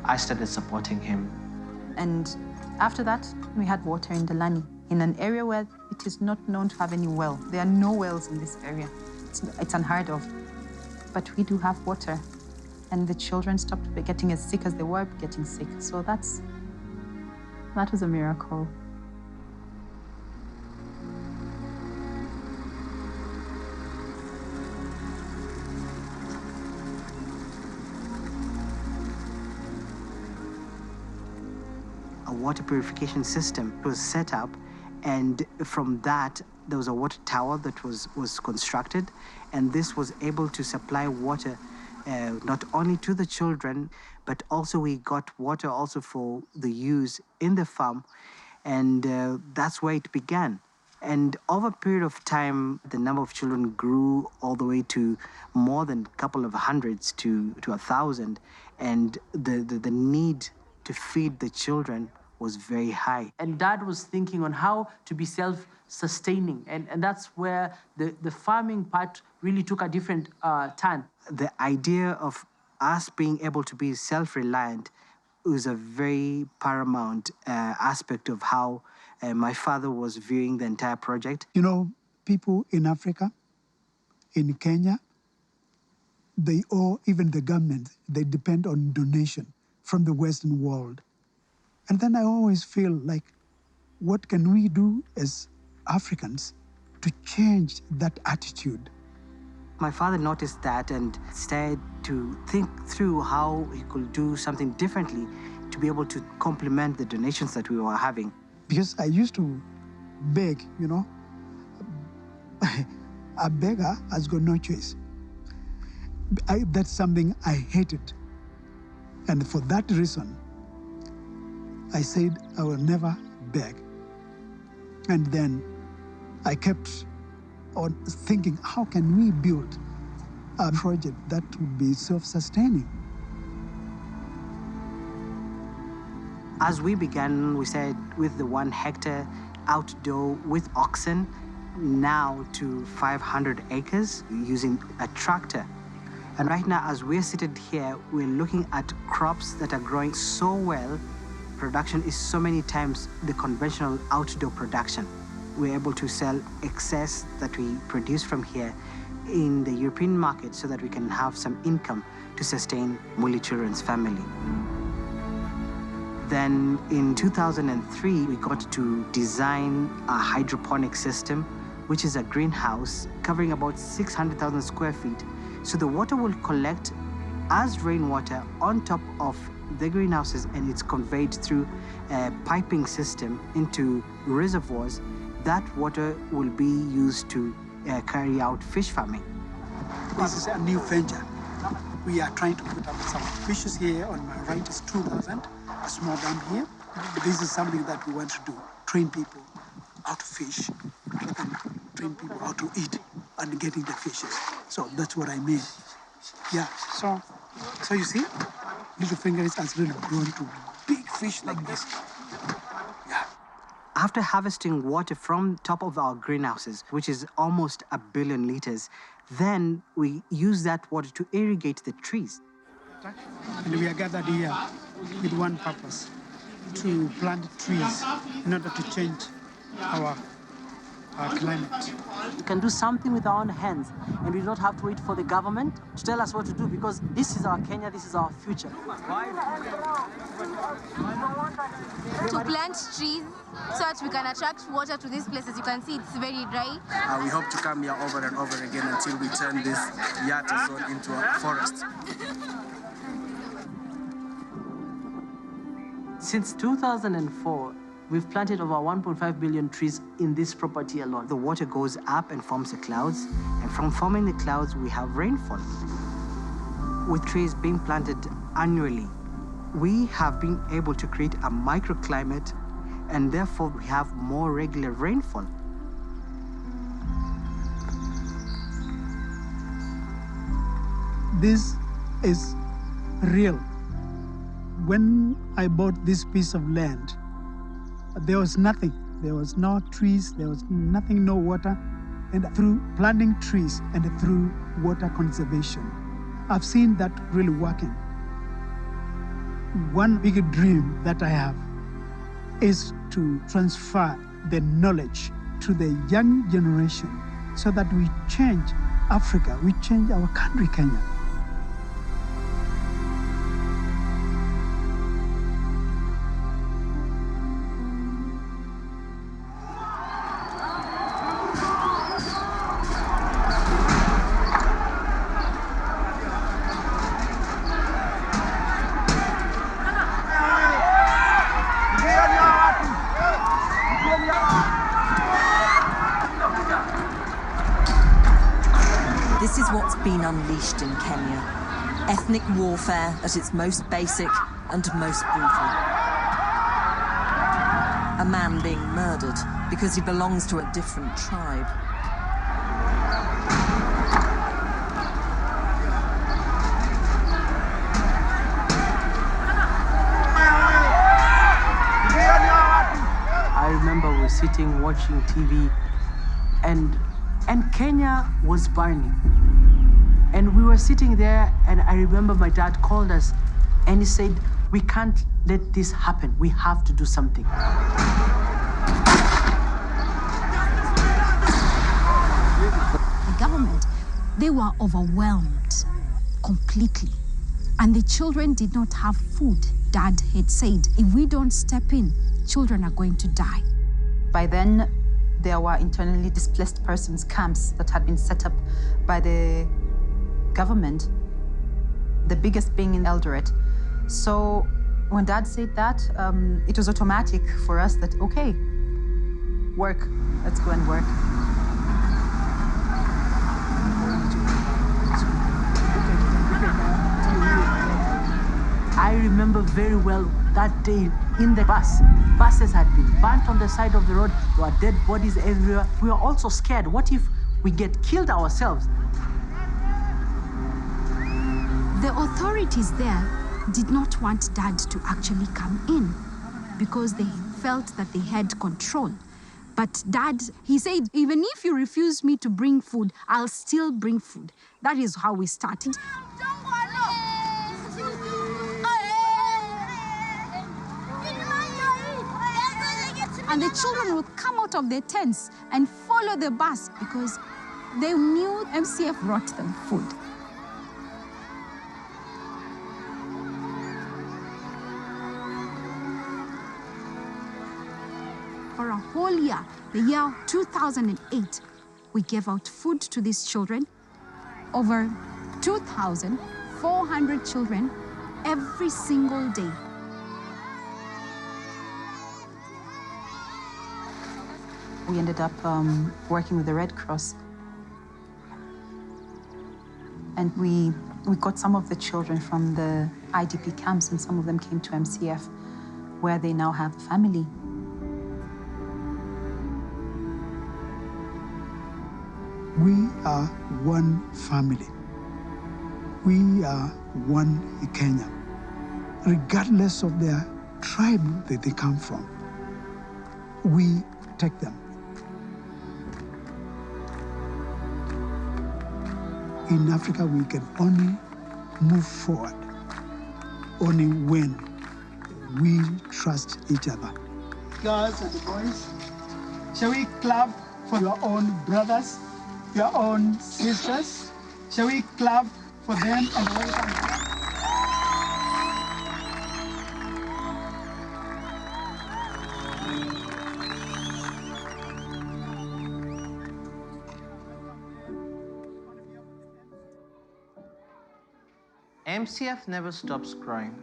I started supporting him. And after that, we had water in Delani, in an area where it is not known to have any well. There are no wells in this area. It's unheard of. But we do have water. And the children stopped getting as sick as they were getting sick. So that was a miracle. A water purification system was set up, and from that there was a water tower that was constructed, and this was able to supply water not only to the children, but also we got water also for the use in the farm, and that's where it began. And over a period of time, the number of children grew all the way to more than a couple of hundreds to 1,000, and the need to feed the children was very high. And Dad was thinking on how to be self-sustaining, and that's where the farming part really took a different turn. The idea of us being able to be self-reliant was a very paramount aspect of how my father was viewing the entire project. You know, people in Africa, in Kenya, they owe even the government, they depend on donation from the Western world. And then I always feel like, what can we do as Africans to change that attitude? My father noticed that and started to think through how he could do something differently to be able to complement the donations that we were having. Because I used to beg, you know, A beggar has got no choice. That's something I hated. And for that reason, I said I will never beg. And then I kept on thinking, how can we build a project that would be self-sustaining? As we began, we said with the 1 hectare outdoor with oxen, now to 500 acres using a tractor. And right now, as we're seated here, we're looking at crops that are growing so well. Production is so many times the conventional outdoor production. We're able to sell excess that we produce from here in the European market so that we can have some income to sustain Mully children's family. Then in 2003, we got to design a hydroponic system, which is a greenhouse covering about 600,000 square feet. So the water will collect as rainwater on top of the greenhouses, and it's conveyed through a piping system into reservoirs. That water will be used to carry out fish farming. This is a new venture. We are trying to put up some fishes here. On my right is 2,000, a small dam here. This is something that we want to do, train people how to fish, and train people how to eat and getting the fishes. So that's what I mean. Yeah, so you see, little fingers has really grown to big fish like this. After harvesting water from top of our greenhouses, which is almost 1 billion liters, then we use that water to irrigate the trees. And we are gathered here with one purpose, to plant trees in order to change our climate. We can do something with our own hands, and we don't have to wait for the government to tell us what to do, because this is our Kenya, this is our future. To plant trees so that we can attract water to these places. You can see it's very dry. We hope to come here over and over again until we turn this Yata zone into a forest. Since 2004, we've planted over 1.5 billion trees in this property alone. The water goes up and forms the clouds, and from forming the clouds, we have rainfall. With trees being planted annually, we have been able to create a microclimate, and therefore we have more regular rainfall. This is real. When I bought this piece of land, there was nothing. There was no trees, there was nothing, no water. And through planting trees and through water conservation, I've seen that really working. One big dream that I have is to transfer the knowledge to the young generation so that we change Africa, we change our country, Kenya. This is what's been unleashed in Kenya. Ethnic warfare at its most basic and most brutal. A man being murdered because he belongs to a different tribe. I remember we were sitting watching TV, and Kenya was burning. And we were sitting there, and I remember my dad called us, and he said, we can't let this happen. We have to do something. The government, they were overwhelmed completely. And the children did not have food. Dad had said, if we don't step in, children are going to die. By then, there were internally displaced persons camps that had been set up by the government, the biggest being in Eldoret. So when Dad said that, it was automatic for us that, okay, work, let's go and work. I remember very well that day in the bus. Buses had been burnt on the side of the road. There were dead bodies everywhere. We were also scared. What if we get killed ourselves? The authorities there did not want Dad to actually come in because they felt that they had control. But Dad, he said, even if you refuse me to bring food, I'll still bring food. That is how we started. And the children would come out of their tents and follow the bus because they knew MCF brought them food. For a whole year, the year 2008, we gave out food to these children. Over 2,400 children every single day. We ended up working with the Red Cross. And we got some of the children from the IDP camps, and some of them came to MCF, where they now have a family. We are one family. We are one Kenya, regardless of their tribe that they come from. We take them. In Africa, we can only move forward only when we trust each other. Girls and boys, shall we clap for your own brothers, your own sisters? Shall we clap for them and welcome them? MCF never stops growing.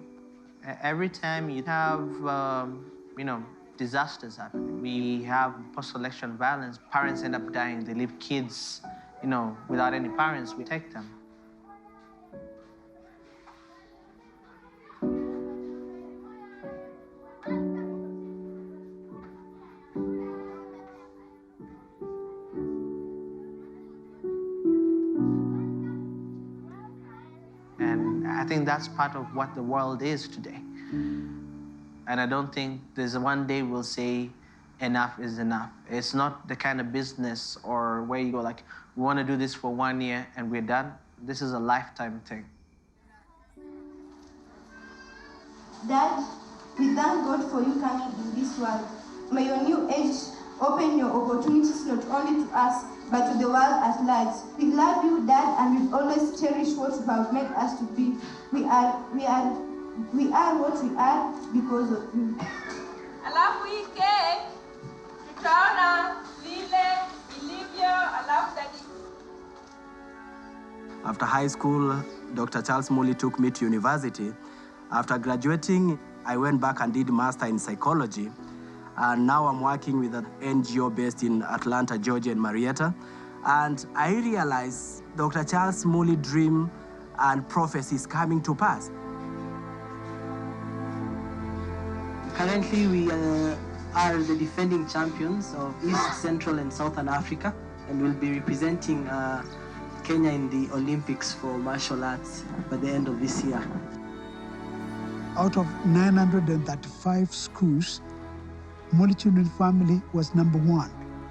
Every time you have, disasters happening, we have post-election violence, parents end up dying, they leave kids, without any parents, we take them. And I think that's part of what the world is today. And I don't think there's one day we'll say enough is enough. It's not the kind of business or where you go like, we want to do this for 1 year and we're done. This is a lifetime thing. Dad, we thank God for you coming in this world. May your new age open your opportunities not only to us, but to the world at large. We love you, Dad, and we always cherish what you have made us to be. We are what we are because of you. Alafu hii cake tutaona vile ilivyo, alafu daddy. After high school, Dr. Charles Mulli took me to university. After graduating, I went back and did master in psychology. And now I'm working with an NGO based in Atlanta, Georgia, and Marietta. And I realized Dr. Charles Mulli's dream and prophecy is coming to pass. Currently, we are the defending champions of East, Central, and Southern Africa, and we'll be representing Kenya in the Olympics for martial arts by the end of this year. Out of 935 schools, Mulli Children's Family was #1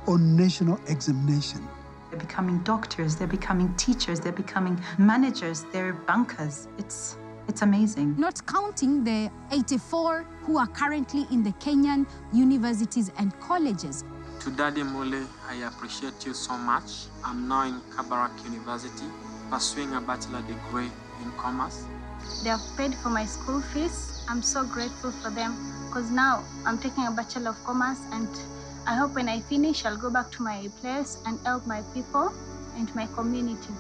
on national examination. They're becoming doctors, they're becoming teachers, they're becoming managers, they're bankers. It's amazing. Not counting the 84 who are currently in the Kenyan universities and colleges. To Daddy Mulli, I appreciate you so much. I'm now in Kabarak University, pursuing a bachelor degree in commerce. They have paid for my school fees. I'm so grateful for them because now I'm taking a Bachelor of Commerce, and I hope when I finish, I'll go back to my place and help my people and my community.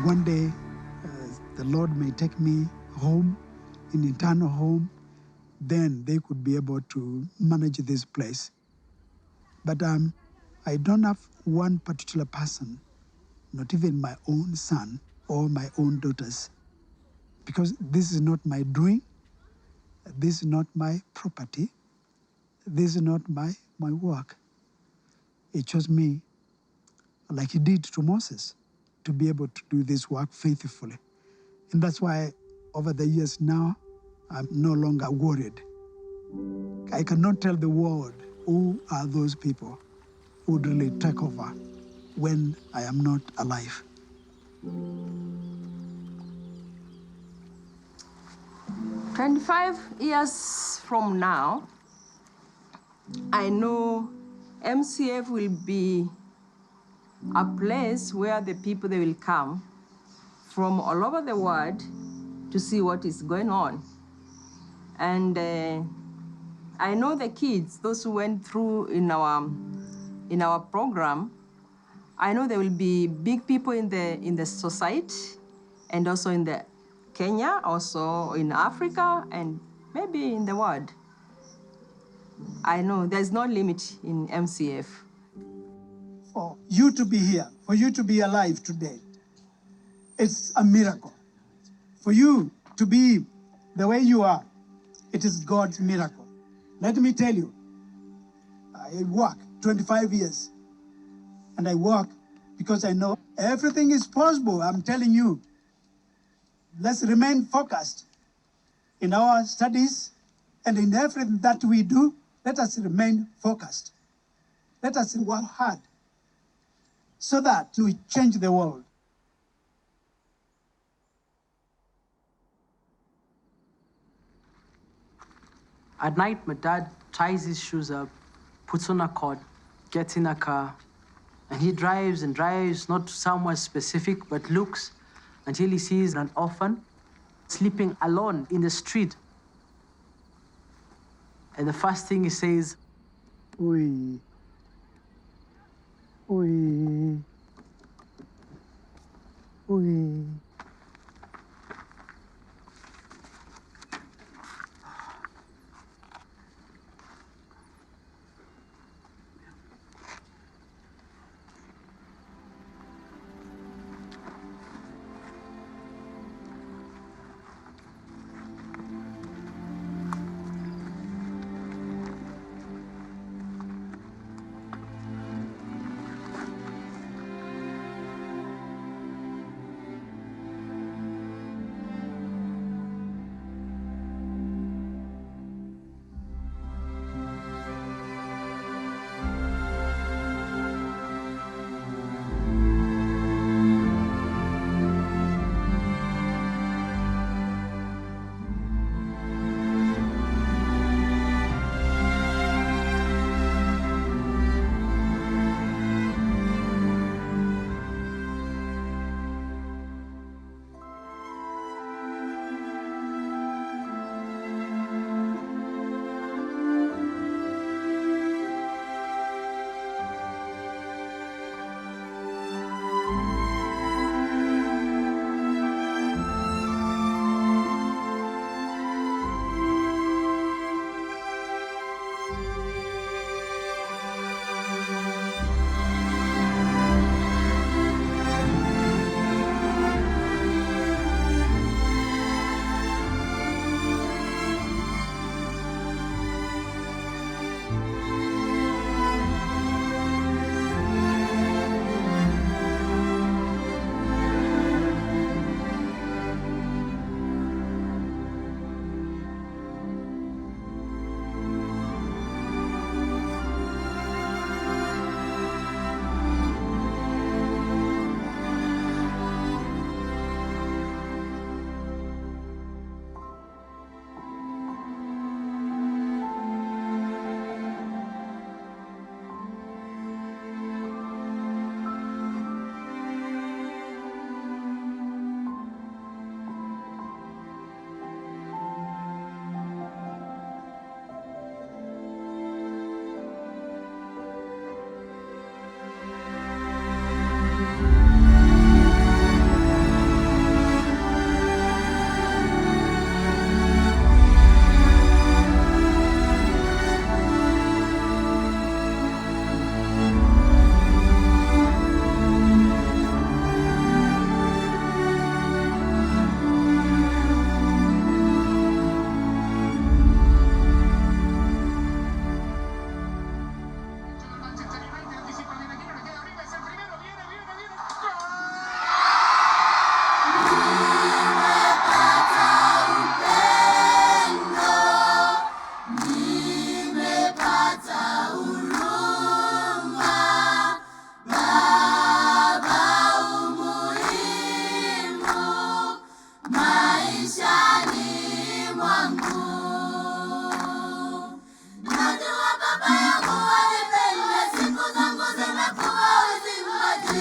One day, the Lord may take me home an internal home, then they could be able to manage this place. But I don't have one particular person, not even my own son or my own daughters, because this is not my doing, this is not my property, this is not my work. It chose me, like he did to Moses, to be able to do this work faithfully. And that's why over the years now, I'm no longer worried. I cannot tell the world who are those people who would really take over when I am not alive. 25 years from now, I know MCF will be a place where the people, they will come from all over the world to see what is going on. And I know the kids, those who went through in our program, I know there will be big people in the society and also in the Kenya, also in Africa, and maybe in the world. I know there's no limit in MCF. For you to be here, for you to be alive today, it's a miracle. For you to be the way you are, it is God's miracle. Let me tell you, I work 25 years, and I work because I know everything is possible. I'm telling you, let's remain focused in our studies and in everything that we do. Let us remain focused. Let us work hard so that we change the world. At night, my dad ties his shoes up, puts on a coat, gets in a car, and he drives and drives, not to somewhere specific, but looks until he sees an orphan sleeping alone in the street. And the first thing he says, "Oi, oi, oi."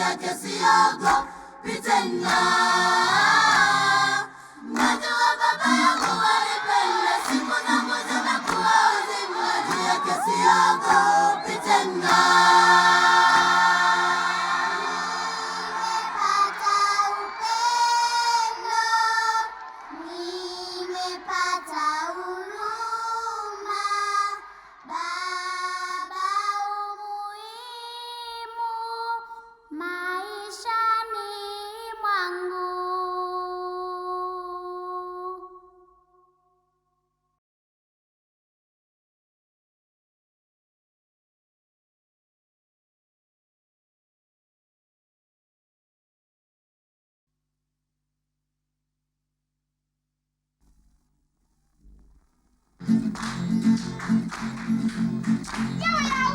yake siogopi tena. Najua baba yangu alipenda siku zangu zimekuwa uzima, juu yake siogopi tena. Yeah.